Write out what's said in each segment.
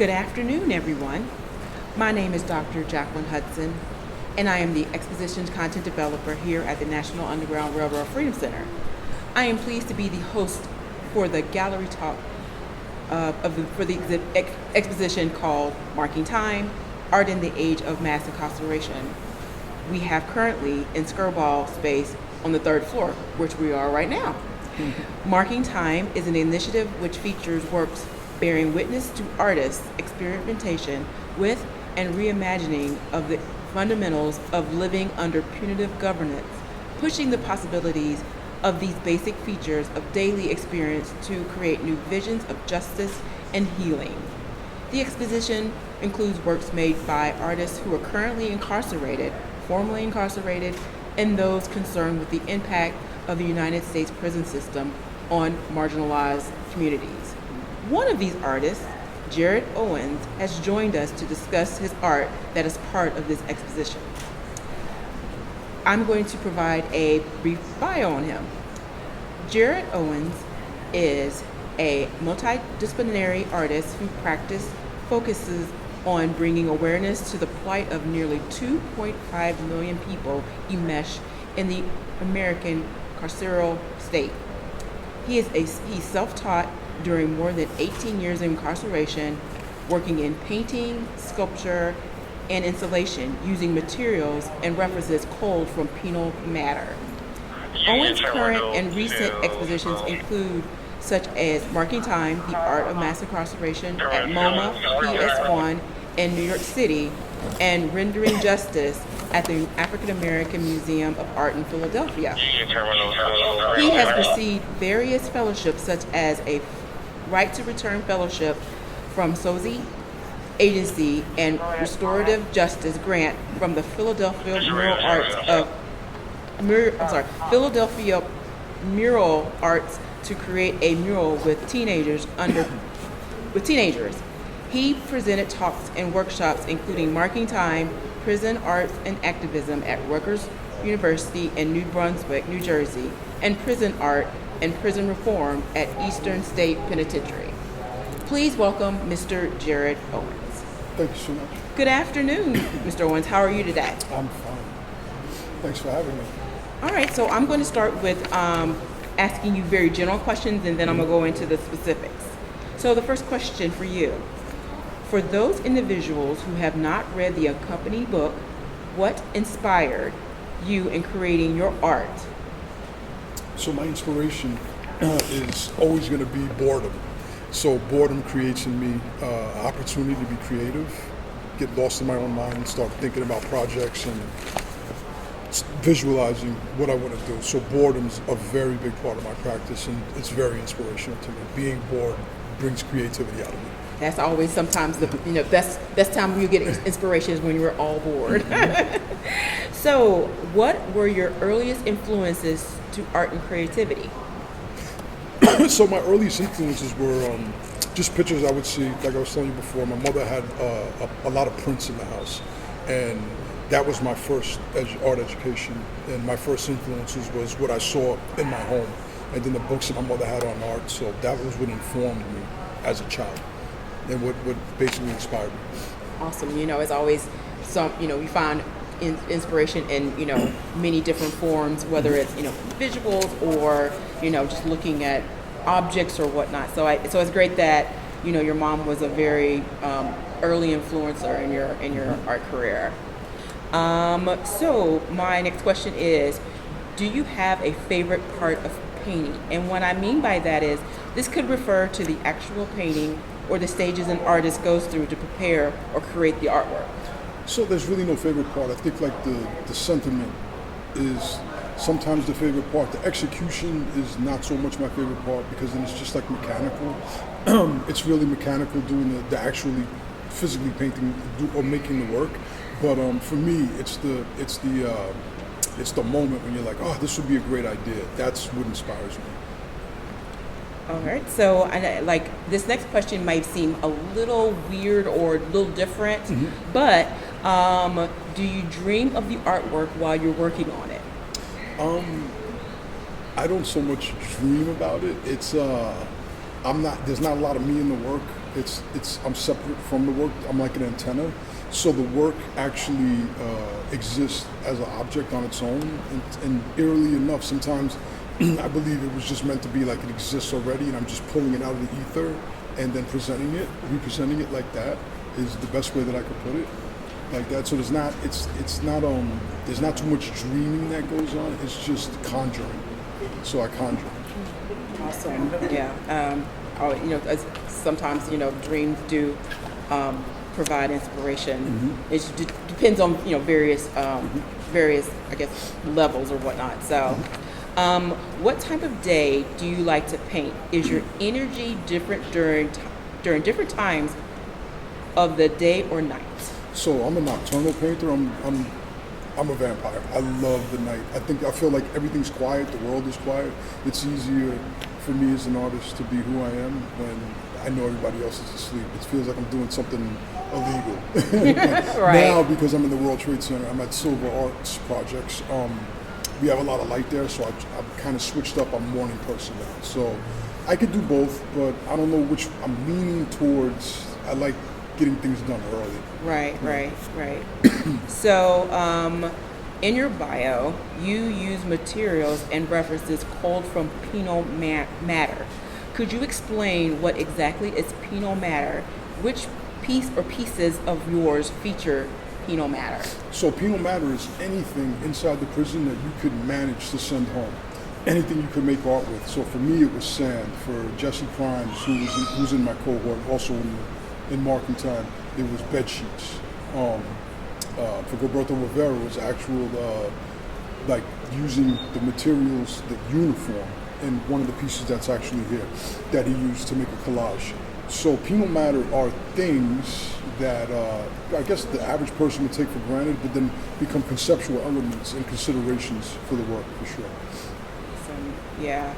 Good afternoon, everyone. My name is Dr. Jacqueline Hudson, and I am the Expositions Content Developer here at the National Underground Railroad Freedom Center. I am pleased to be the host for the gallery talk for the exposition called Marking Time, Art in the Age of Mass Incarceration. We have currently in Skirball space on the third floor, which we are right now. Marking Time is an initiative which features works bearing witness to artists' experimentation with and reimagining of the fundamentals of living under punitive governance, pushing the possibilities of these basic features of daily experience to create new visions of justice and healing. The exposition includes works made by artists who are currently incarcerated, formerly incarcerated, and those concerned with the impact of the United States prison system on marginalized communities. One of these artists, Jared Owens, has joined us to discuss his art that is part of this exposition. I'm going to provide a brief bio on him. Jared Owens is a multidisciplinary artist whose practice focuses on bringing awareness to the plight of nearly 2.5 million people enmeshed in the American carceral state. He's self-taught during more than 18 years of incarceration, working in painting, sculpture, and installation using materials and references culled from penal matter. Owens' current and recent expositions include such as Marking Time, the Art of Mass Incarceration at MoMA PS1 in New York City, and Rendering Justice at the African American Museum of Art in Philadelphia. He has received various fellowships such as a Right to Return Fellowship from SOZE Agency and Restorative Justice grant from the Philadelphia Mural Arts to create a mural with teenagers. He presented talks and workshops including Marking Time, Prison Arts and Activism at Rutgers University in New Brunswick, New Jersey, and Prison Art and Prison Reform at Eastern State Penitentiary. Please welcome Mr. Jared Owens. Thank you so much. Good afternoon, Mr. Owens. How are you today? I'm fine. Thanks for having me. All right, so I'm going to start with asking you very general questions, and then I'm going to go into the specifics. So the first question for you. For those individuals who have not read the accompanying book, what inspired you in creating your art? So my inspiration is always going to be boredom. So boredom creates in me opportunity to be creative, get lost in my own mind, start thinking about projects and visualizing what I want to do. So boredom's a very big part of my practice, and it's very inspirational to me. Being bored brings creativity out of me. That's always sometimes the best time you get inspiration is when you're all bored. So, what were your earliest influences to art and creativity? So my earliest influences were just pictures I would see. Like I was telling you before, my mother had a lot of prints in the house, and that was my first art education. And my first influences was what I saw in my home, and then the books that my mother had on art. So that was what informed me as a child, and what basically inspired me. Awesome. It's always we find inspiration in many different forms, whether it's visuals or just looking at objects or whatnot. So it's great that your mom was a very early influencer in your art career. So my next question is, do you have a favorite part of painting? And what I mean by that is, this could refer to the actual painting or the stages an artist goes through to prepare or create the artwork. So there's really no favorite part. I think like the sentiment is sometimes the favorite part. The execution is not so much my favorite part, because then it's just like mechanical. It's really mechanical doing the actually physically painting or making the work. But for me, it's the moment when you're like, oh, this would be a great idea. That's what inspires me. All right. So, this next question might seem a little weird or a little different, but do you dream of the artwork while you're working on it? I don't so much dream about it. It's There's not a lot of me in the work. I'm separate from the work. I'm like an antenna. So the work actually exists as an object on its own. And eerily enough, sometimes I believe it was just meant to be like it exists already, and I'm just pulling it out of the ether and then representing it like that is the best way that I could put it. Like that. So there's not too much dreaming that goes on. It's just conjuring. So I conjure. Awesome. Yeah. Sometimes dreams do provide inspiration. It depends on various I guess levels or whatnot. So, what type of day do you like to paint? Is your energy different during different times of the day or night? So I'm a nocturnal painter. I'm a vampire. I love the night. I feel like everything's quiet. The world is quiet. It's easier for me as an artist to be who I am when I know everybody else is asleep. It feels like I'm doing something illegal. Right. Now, because I'm in the World Trade Center, I'm at Silver Arts Projects. We have a lot of light there, so I've kind of switched up. I'm a morning person now. So I could do both, but I don't know which I'm leaning towards. I like getting things done early. Right. So, in your bio, you use materials and references culled from penal matter. Could you explain what exactly is penal matter? Which piece or pieces of yours feature penal matter? So penal matter is anything inside the prison that you could manage to send home. Anything you could make art with. So for me, it was sand. For Jesse Crimes, who's in my cohort, also in marking time, it was bed sheets. For Gilberto Rivera, it was actual, like using the materials, the uniform, in one of the pieces that's actually here, that he used to make a collage. So penal matter are things that I guess the average person would take for granted, but then become conceptual elements and considerations for the work, for sure. Yeah,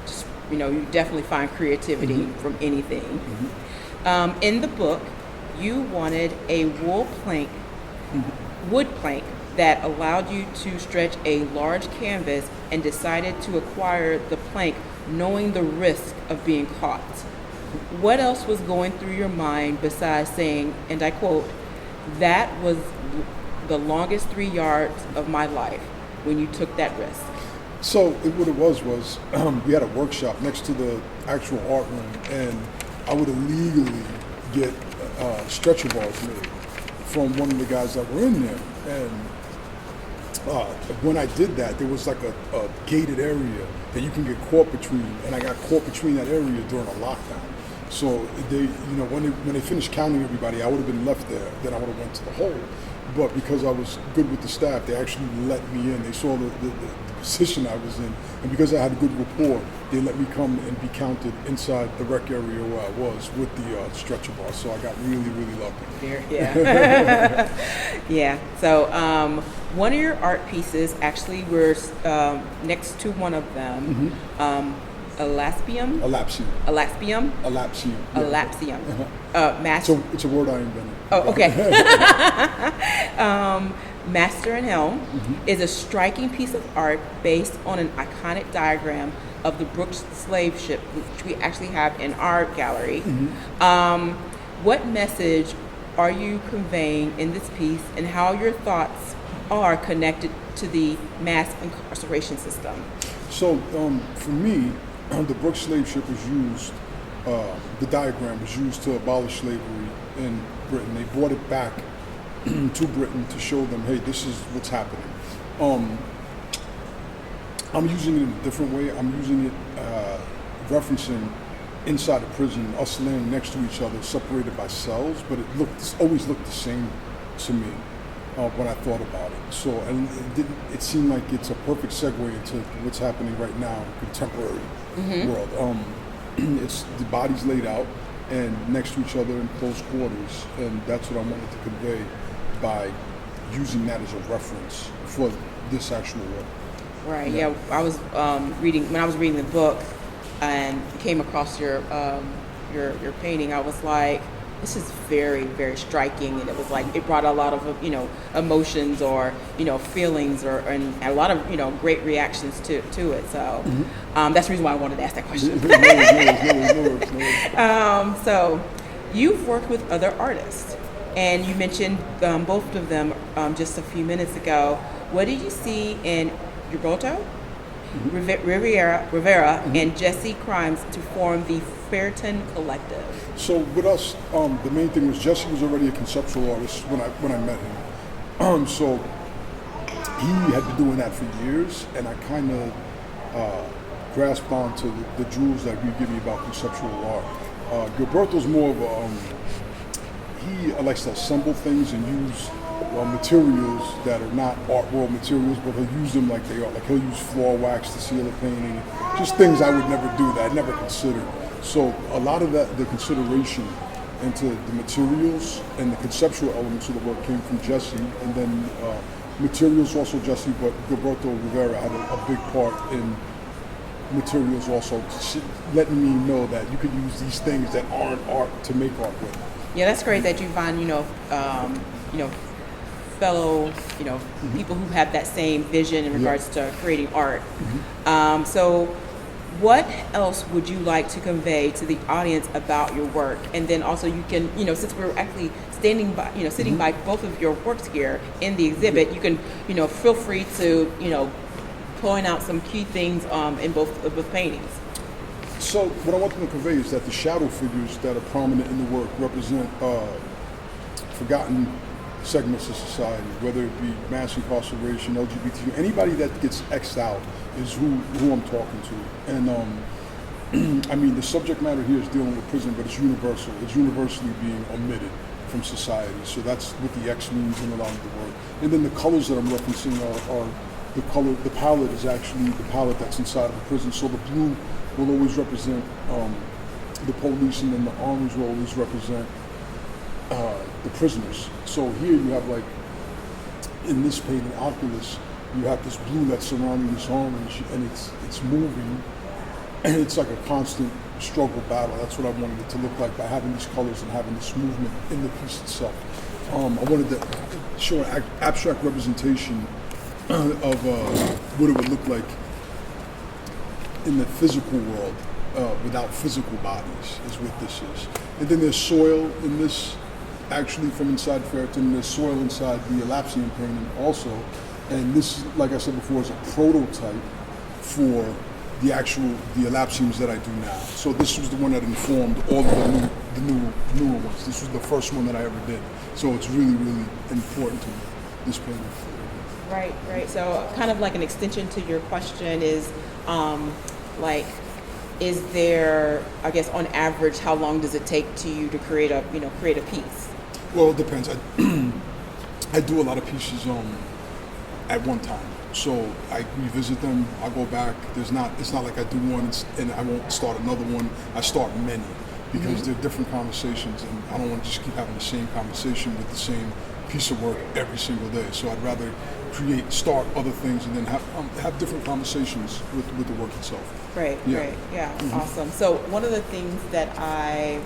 just, you definitely find creativity from anything. In the book, you wanted a wood plank that allowed you to stretch a large canvas and decided to acquire the plank knowing the risk of being caught. What else was going through your mind besides saying, and I quote, "That was the longest 3 yards of my life," when you took that risk? So what it was we had a workshop next to the actual art room, and I would illegally get stretcher bars made from one of the guys that were in there. And when I did that, there was like a gated area that you can get caught between, and I got caught between that area during a lockdown. So they, when they finished counting everybody, I would have been left there. Then I would have went to the hole. But because I was good with the staff, they actually let me in. They saw the position I was in, and because I had a good rapport, they let me come and be counted inside the rec area where I was with the stretcher bar. So I got really, really lucky. Yeah. Yeah. So one of your art pieces, actually, we're next to one of them. Elapsium. It's a word I invented. Oh, okay. Master and Helm is a striking piece of art based on an iconic diagram of the Brooks slave ship, which we actually have in our gallery. What message are you conveying in this piece, and how your thoughts are connected to the mass incarceration system? So for me, the Brooks slave ship was used, the diagram was used to abolish slavery in Britain. They brought it back to Britain to show them, hey, this is what's happening. I'm using it in a different way. I'm using it referencing inside a prison, us laying next to each other, separated by cells, but it always looked the same to me when I thought about it. So, and it seemed like it's a perfect segue into what's happening right now in contemporary world. It's the bodies laid out and next to each other in close quarters, and that's what I wanted to convey by using that as a reference for this actual work. Right. Yeah. I was reading the book and came across your painting. I was like, this is very, very striking, and it was like it brought a lot of emotions or feelings and a lot of great reactions to it. So that's the reason why I wanted to ask that question. So you've worked with other artists, and you mentioned both of them just a few minutes ago. What did you see in Roberto Rivera and Jesse Crimes to form the Fairton Collective? So with us, the main thing was Jesse was already a conceptual artist when I met him. So he had been doing that for years, and I kind of grasped onto the jewels that he give me about conceptual art. Gilberto's more of he likes to assemble things and use materials that are not art world materials, but he'll use them like they are. Like he'll use floor wax to seal a painting, just things I would never do, that I never considered. So a lot of the consideration into the materials and the conceptual elements of the work came from Jesse, and then materials also Jesse, but Gilberto Rivera had a big part in materials also, letting me know that you could use these things that aren't art to make art with. Yeah, that's great that you find fellow people who have that same vision in regards to creating art. So what else would you like to convey to the audience about your work? And then also you can, since we're actually standing by, sitting by both of your works here in the exhibit, you can, feel free to, point out some key things in both of the paintings. So what I want them to convey is that the shadow figures that are prominent in the work represent forgotten segments of society, whether it be mass incarceration, LGBT, anybody that gets X'd out is who I'm talking to. And I mean, the subject matter here is dealing with prison, but it's universal. It's universally being omitted from society. So that's what the X means in a lot of the work. And then the colors that I'm referencing are the palette is actually the palette that's inside of the prison. So the blue will always represent the police, and then the orange will always represent the prisoners. So here you have, like, in this painting, Oculus, you have this blue that's surrounding this orange, and it's moving, and it's like a constant struggle battle. That's what I wanted it to look like by having these colors and having this movement in the piece itself. I wanted to show an abstract representation of what it would look like in the physical world without physical bodies, is what this is. And then there's soil in this, actually from inside Fairton. There's soil inside the Affrilachian painting also. And this, like I said before, is a prototype for the Affrilachians that I do now. So this was the one that informed all of the newer ones. This was the first one that I ever did. So it's really, really important to me, this painting. Right. So kind of like an extension to your question is, is there, I guess, on average, how long does it take to you to create a piece? Well, it depends. I do a lot of pieces at one time. So I revisit them, I go back. It's not like I do one and I won't start another one. I start many because they're different conversations, and I don't want to just keep having the same conversation with the same piece of work every single day. So I'd rather start other things and then have different conversations with the work itself. Right. Awesome. So one of the things that I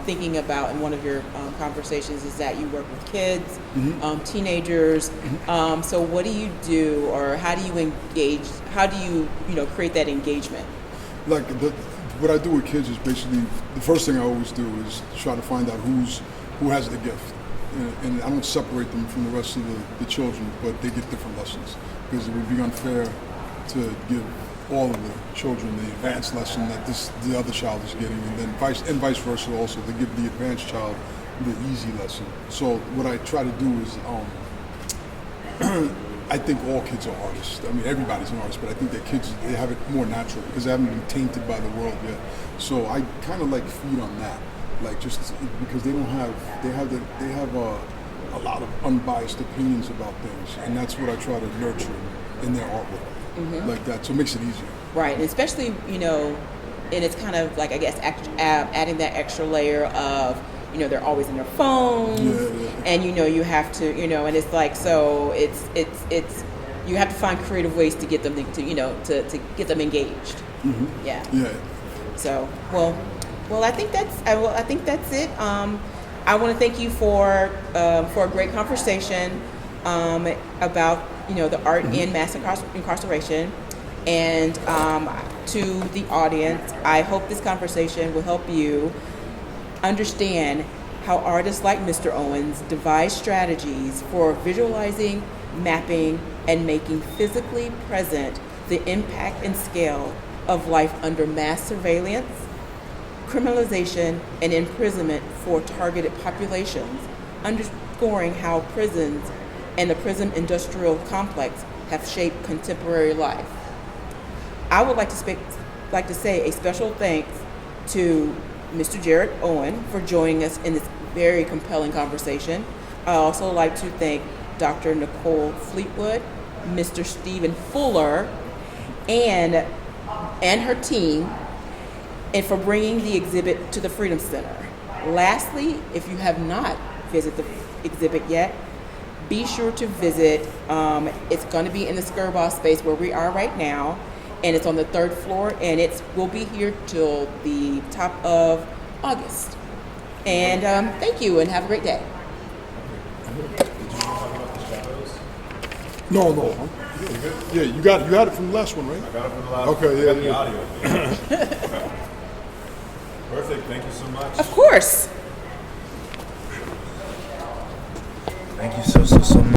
thinking about in one of your conversations is that you work with kids, teenagers. So what do you do, or how do you engage? How do you create that engagement? Like what I do with kids is basically the first thing I always do is try to find out who has the gift, and I don't separate them from the rest of the children, but they get different lessons, because it would be unfair to give all of the children the advanced lesson that the other child is getting, and then vice versa also, to give the advanced child the easy lesson. So what I try to do is, I think all kids are artists. I mean, everybody's an artist, but I think that kids, they have it more natural because they haven't been tainted by the world yet. So I kind of like feed on that, like just because they have a lot of unbiased opinions about things, and that's what I try to nurture in their artwork. Like that, so it makes it easier. Right, and especially, and it's kind of like, I guess, adding that extra layer of, they're always in their phones, and you have to, and it's like, so it's you have to find creative ways to get them to get them engaged. Yeah. Yeah. So, well, Well, I think that's it. I want to thank you for a great conversation about the art in mass incarceration, and to the audience, I hope this conversation will help you understand how artists like Mr. Owens devise strategies for visualizing, mapping, and making physically present the impact and scale of life under mass surveillance, criminalization, and imprisonment for targeted populations, underscoring how prisons and the prison industrial complex have shaped contemporary life. I would like to say a special thanks to Mr. Jared Owen for joining us in this very compelling conversation. I also like to thank Dr. Nicole Fleetwood, Mr. Stephen Fuller, and her team, and for bringing the exhibit to the Freedom Center. Lastly, if you have not visited the exhibit yet, be sure to visit. It's going to be in the Skirball space where we are right now, and it's on the 3rd floor, and we'll be here till the top of August. And thank you, and have a great day. No. Yeah, you got it from the last one, right? I got it from the last Okay, one. yeah. The audio. Perfect. Thank you so much. Of course.